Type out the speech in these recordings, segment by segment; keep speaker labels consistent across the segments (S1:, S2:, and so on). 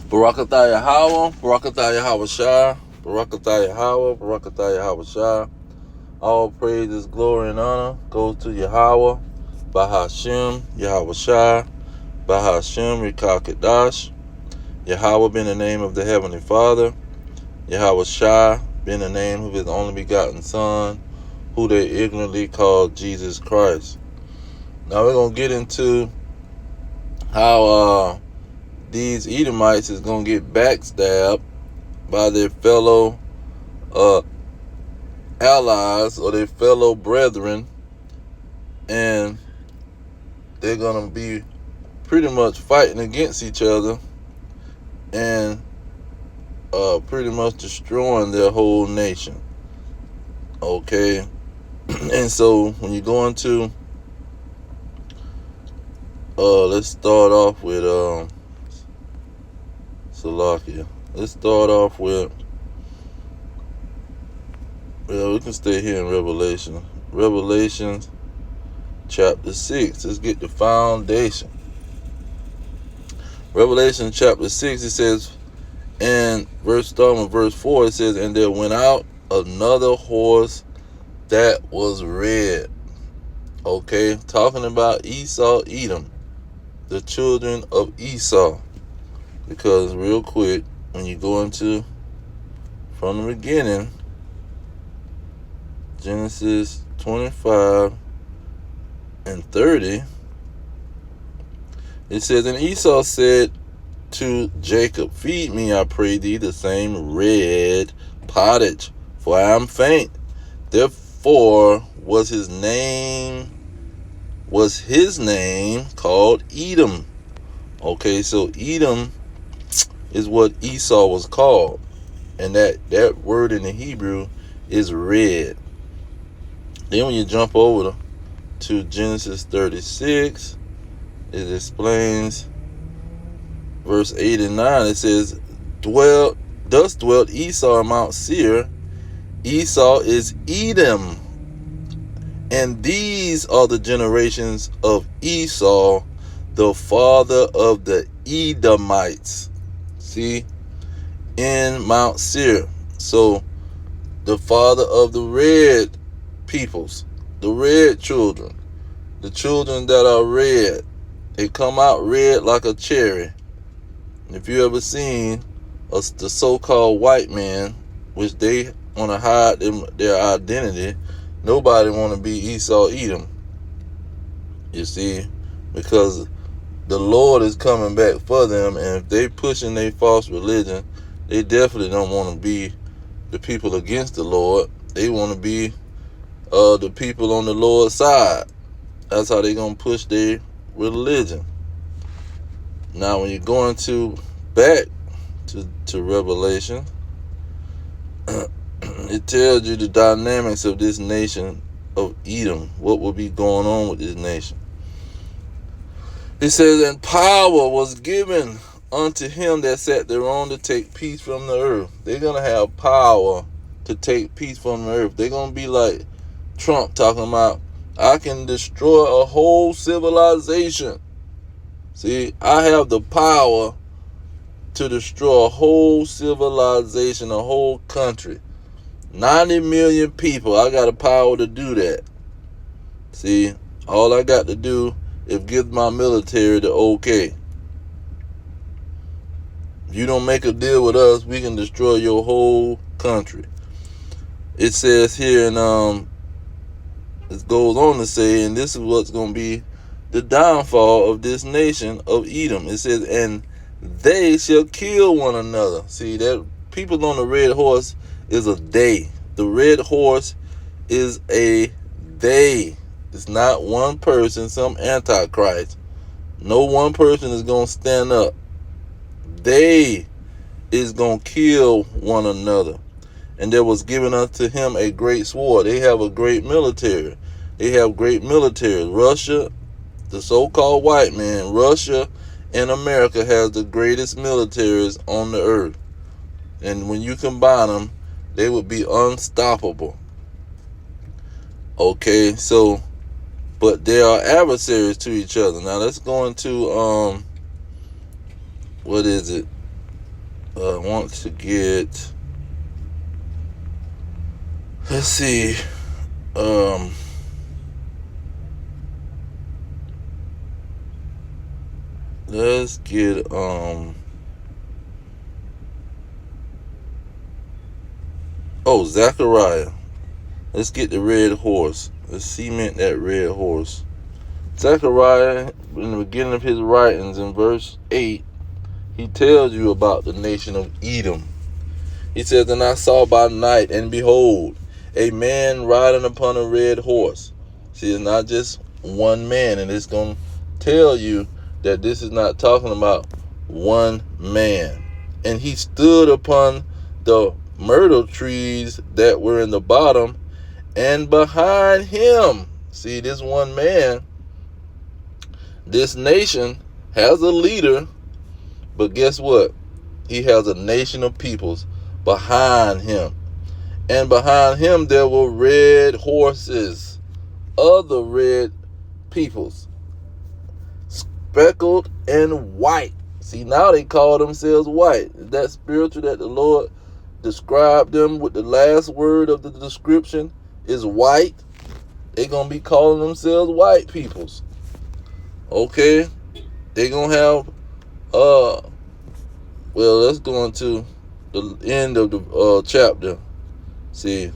S1: Barakatah Yahweh, Barakatah Yahweh Shah, Barakatah Yahweh, Barakatah Yahweh Shah. All praises, glory, and honor goes to Yahweh, Bahashem, Yahweh Shah, Bahashem, Rikah Kadash. Yahweh being the name of the Heavenly Father, Yahweh Shah being the name of His only begotten Son, who they ignorantly called Jesus Christ. Now we're going to get into how these Edomites is going to get backstabbed by their fellow allies or their fellow brethren, and they're going to be pretty much fighting against each other and pretty much destroying their whole nation. Okay? And so when you go into let's start off with Salakia. Let's start off with, well, we can stay here in Revelation. Revelation chapter 6. Let's get the foundation. Revelation chapter 6, it says, and starting with verse 4, it says, and there went out another horse that was red. Okay, talking about Esau, Edom, the children of Esau. Because real quick, when you go into from the beginning, Genesis 25 and 30, it says, and Esau said to Jacob, feed me, I pray thee, the same red pottage, for I am faint. Therefore was his name called Edom. Okay, so Edom is what Esau was called, and that word in the Hebrew is red. Then when you jump over to Genesis 36, it explains verse 8 and 9. It says, thus dwelt Esau in Mount Seir. Esau is Edom, and these are the generations of Esau, the father of the Edomites. See, in Mount Seir. So the father of the red peoples, the red children, the children that are red, they come out red like a cherry. If you ever seen the so-called white man, which they want to hide their identity, nobody want to be Esau Edom. You see, because the Lord is coming back for them, and if they pushing their false religion, they definitely don't want to be the people against the Lord. They want to be the people on the Lord's side. That's how they gonna push their religion. Now, when you're going back to Revelation, it tells you the dynamics of this nation of Edom, what will be going on with this nation. It says, and power was given unto him that sat thereon to take peace from the earth. They're going to have power to take peace from the earth. They're going to be like Trump talking about, I can destroy a whole civilization. See, I have the power to destroy a whole civilization, a whole country. 90 million people, I got the power to do that. See, all I got to do is give my military the okay. If you don't make a deal with us, we can destroy your whole country. It says here, and it goes on to say, and this is what's going to be the downfall of this nation of Edom. It says, and they shall kill one another. See, that people on the red horse is a they. The red horse is a they. It's not one person, some antichrist. No one person is going to stand up. They is going to kill one another. And there was given unto him a great sword. They have a great military. They have great military. Russia, the so-called white man, Russia and America has the greatest militaries on the earth. And when you combine them, they would be unstoppable. Okay, so, but they are adversaries to each other. Now let's go into, what is it? want to get, let's see, let's get, Zechariah. Let's get the red horse. Let's cement that red horse. Zechariah, in the beginning of his writings, in verse 8, he tells you about the nation of Edom. He says, "And I saw by night, and behold, a man riding upon a red horse." See, it's not just one man, and it's going to tell you that this is not talking about one man. "And he stood upon the myrtle trees that were in the bottom, and behind him," see, this one man, this nation has a leader, but guess what? He has a nation of peoples behind him. "And behind him there were red horses, other red peoples, speckled and white." See, now they call themselves white. Is that spiritual that the Lord described them with the last word of the description is white? They're going to be calling themselves white peoples. Okay? They're going to have, well, let's go into the end of the chapter. See,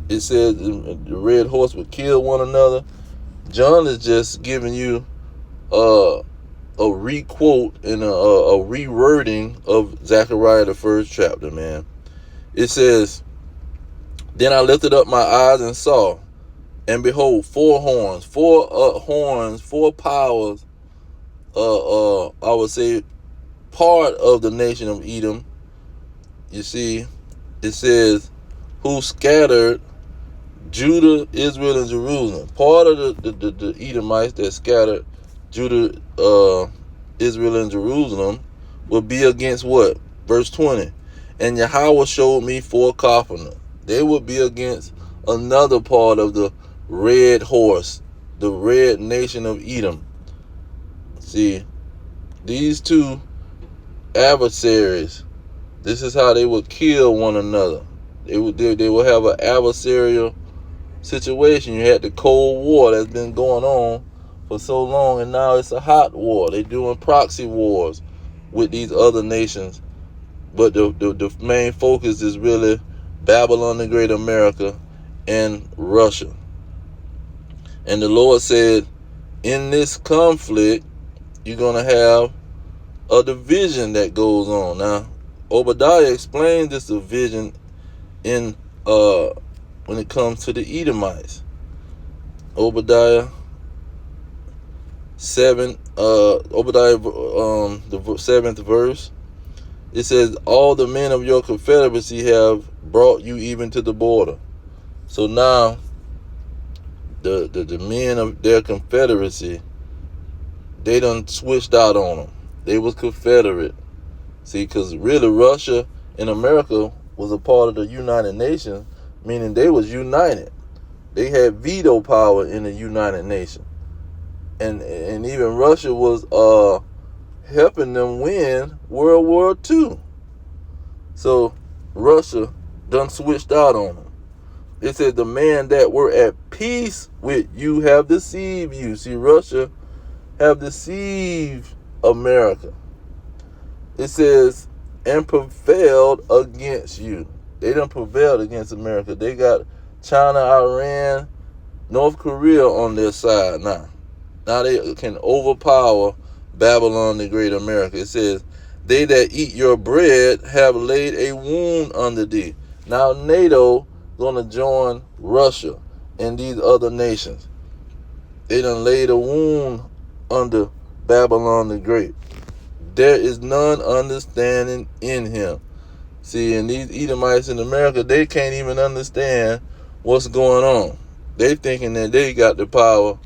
S1: it says the red horse would kill one another. John is just giving you a re-quote and a rewording of Zechariah, the first chapter, man. It says, "Then I lifted up my eyes and saw, and behold, four horns, four powers, I would say part of the nation of Edom." You see, it says, "who scattered Judah, Israel, and Jerusalem." Part of the Edomites that scattered Judah, Israel, and Jerusalem will be against what? Verse 20. "And Yahweh showed me four carpenters." They would be against another part of the red horse, the red nation of Edom. See, these two adversaries, this is how they would kill one another. They would have an adversarial situation. You had the Cold War that's been going on for so long, and now it's a hot war. They're doing proxy wars with these other nations, but the main focus is really Babylon the Great, America, and Russia. And the Lord said, in this conflict, you're going to have a division that goes on. Now, Obadiah explains this division in when it comes to the Edomites. Obadiah 7, the 7th verse. It says, "All the men of your confederacy have brought you even to the border." So now, the men of their confederacy, they done switched out on them. They was Confederate. See, because really Russia and America was a part of the United Nations, meaning they was united. They had veto power in the United Nations. And even Russia was helping them win World War II. So Russia done switched out on them. It said, "The man that were at peace with you have deceived you." See, Russia have deceived America. It says, "and prevailed against you." They done prevailed against America. They got China, Iran, North Korea on their side now. Now they can overpower Babylon the Great, America. It says, "They that eat your bread have laid a wound under thee." Now NATO going to join Russia and these other nations. They done laid a wound under Babylon the Great. "There is none understanding in him." See, and these Edomites in America, they can't even understand what's going on. They thinking that they got the power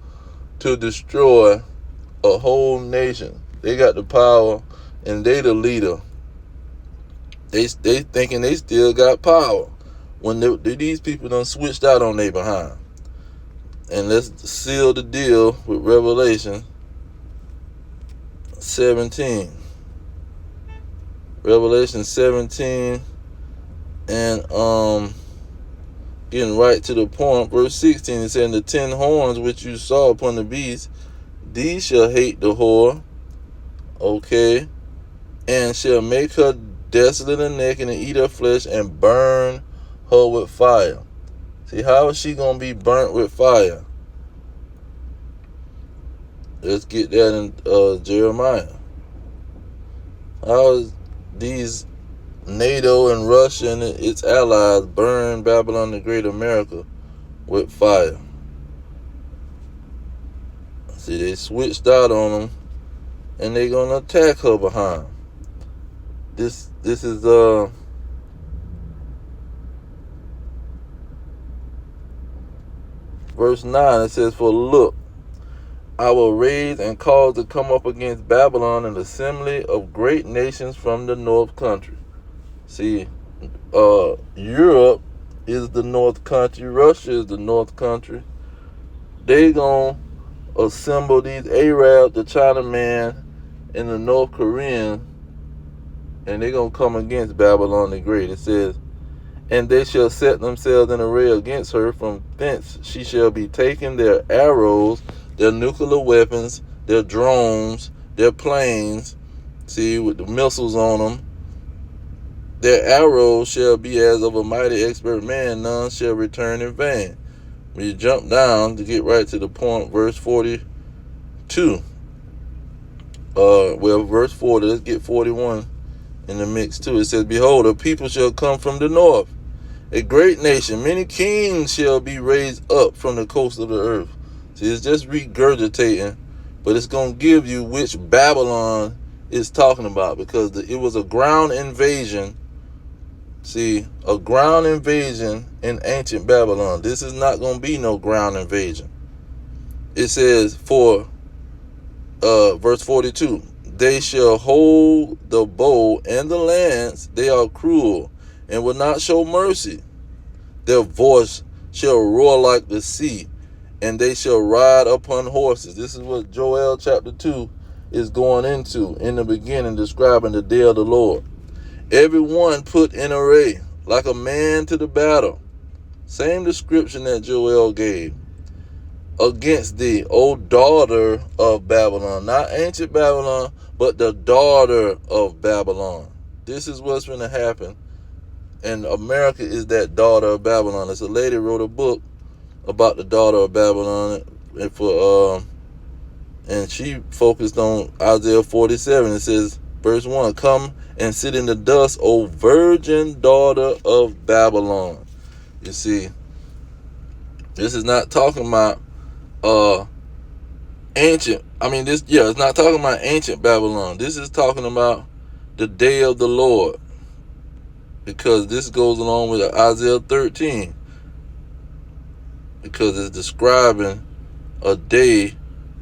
S1: to destroy a whole nation. They got the power, and they the leader. They thinking they still got power when these people done switched out on their behind. And let's seal the deal with Revelation 17. Revelation 17, and getting right to the point, verse 16, it said, the 10 horns which you saw upon the beast, these shall hate the whore, okay, and shall make her desolate and naked, and eat her flesh, and burn her with fire. See, how is she going to be burnt with fire? Let's get that in Jeremiah. How is these NATO and Russia and its allies burn Babylon the Great America with fire? See, they switched out on them, and they're going to attack her behind. This is verse 9. It says, for look, I will raise and cause to come up against Babylon an assembly of great nations from the north country. See, Europe is the north country. Russia is the north country. They gonna assemble these Arab, the Chinaman, and the North Korean, and they gonna come against Babylon the Great. It says, and they shall set themselves in array against her. From thence she shall be taken, their arrows, their nuclear weapons, their drones, their planes, see, with the missiles on them. Their arrows shall be as of a mighty expert man, none shall return in vain. When you jump down to get right to the point, verse 42. Verse 40, let's get 41 in the mix too. It says, behold, a people shall come from the north, a great nation, many kings shall be raised up from the coast of the earth. See, it's just regurgitating, but it's going to give you which Babylon is talking about, because it was a ground invasion. See, a ground invasion in ancient Babylon. This is not going to be no ground invasion. It says, for verse 42, they shall hold the bow and the lance. They are cruel and will not show mercy. Their voice shall roar like the sea, and they shall ride upon horses. This is what Joel chapter 2 is going into in the beginning, describing the day of the Lord. Every one put in array like a man to the battle. Same description that Joel gave. Against thee, O daughter of Babylon. Not ancient Babylon, but the daughter of Babylon. This is what's going to happen. And America is that daughter of Babylon. There's a lady wrote a book about the daughter of Babylon, and she focused on Isaiah 47. It says, verse 1, come and sit in the dust, O virgin daughter of Babylon. You see, this is not talking about it's not talking about ancient Babylon. This is talking about the day of the Lord, because this goes along with Isaiah 13, because it's describing a day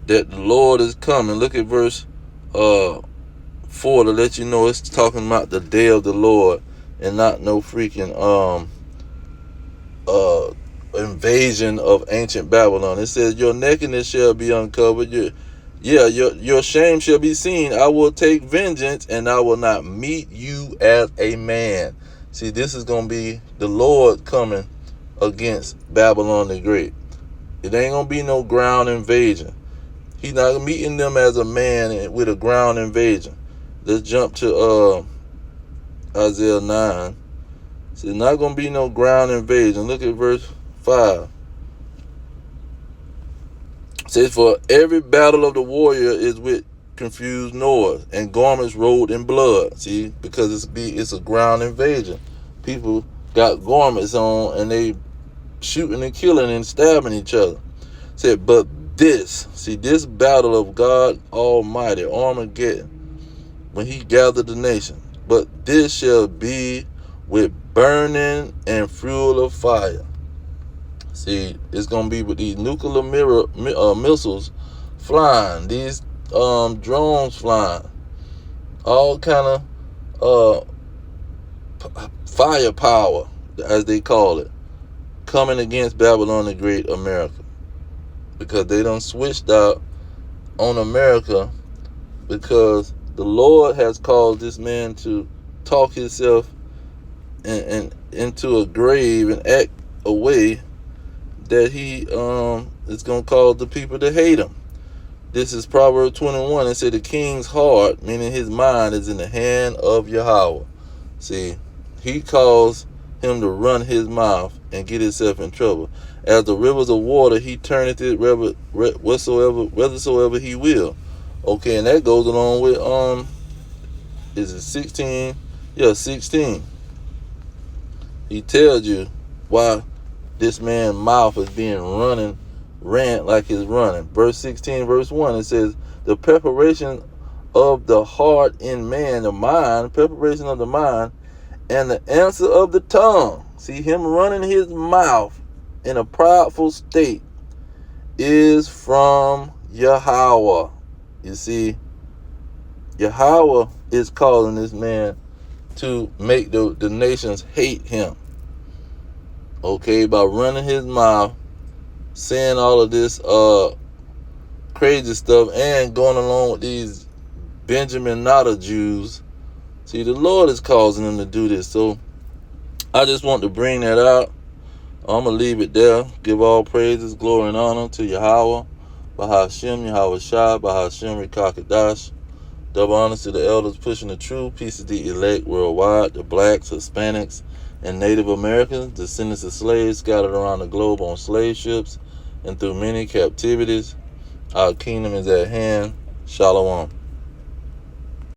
S1: that the Lord is coming. Look at verse 4 to let you know it's talking about the day of the Lord, and not no freaking invasion of ancient Babylon. It says, your nakedness shall be uncovered, your shame shall be seen. I will take vengeance, and I will not meet you as a man. See, this is going to be the Lord coming against Babylon the Great. It ain't going to be no ground invasion. He's not meeting them as a man with a ground invasion. Let's jump to Isaiah 9. See, it's not going to be no ground invasion. Look at verse 5. It says, for every battle of the warrior is with confused noise, and garments rolled in blood. See, because it's a ground invasion. People got garments on, and they shooting and killing and stabbing each other. It said, but this battle of God Almighty, Armageddon, when he gathered the nation, but this shall be with burning and fuel of fire. See, it's going to be with these nuclear missiles flying, these drones flying, all kind of firepower, as they call it, coming against Babylon the Great America, because they done switched out on America, because the Lord has caused this man to talk himself and into a grave and act a way that he is gonna cause the people to hate him. This is Proverbs 21. It said the king's heart, meaning his mind, is in the hand of Yahweh. See, he caused him to run his mouth and get himself in trouble. As the rivers of water, he turneth it whithersoever he will. Okay, and that goes along with is it 16? Yeah, 16. He tells you why this man's mouth is being ran like it's running. Verse 16, verse 1, it says, the preparation of the heart in man, the mind, preparation of the mind, and the answer of the tongue. See, him running his mouth in a proudful state is from Yahweh. You see, Yahweh is calling this man to make the nations hate him. Okay, by running his mouth, saying all of this crazy stuff, and going along with these Benjamin NATO Jews. See, the Lord is causing them to do this. So I just want to bring that out. I'm going to leave it there. Give all praises, glory, and honor to Yahweh, Bahashem, Yahweh Shai, Bahashem, Rikakadash. Double honors to the elders pushing the truth. Peace to the elect worldwide, the blacks, Hispanics, and Native Americans, descendants of slaves scattered around the globe on slave ships and through many captivities. Our kingdom is at hand. Shalom.